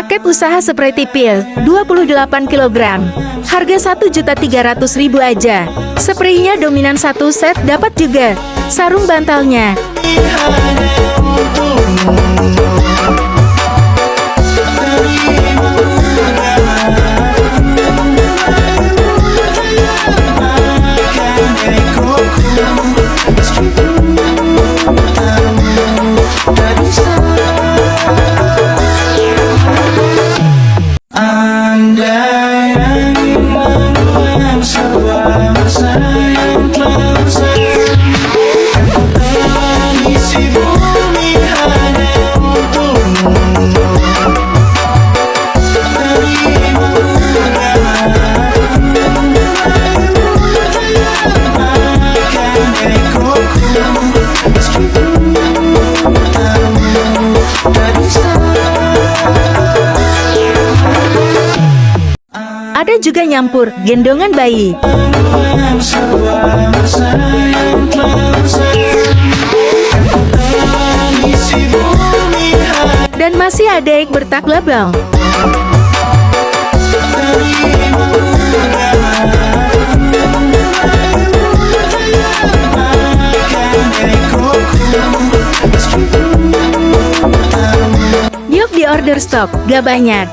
Paket usaha spray tipis 28 kg. Harga 1.300.000 aja. Spraynya dominan satu set, dapat juga sarung bantalnya. Ada juga nyampur gendongan bayi. Dan masih ada yang bertaklabang. Yuk di order stok, gak banyak.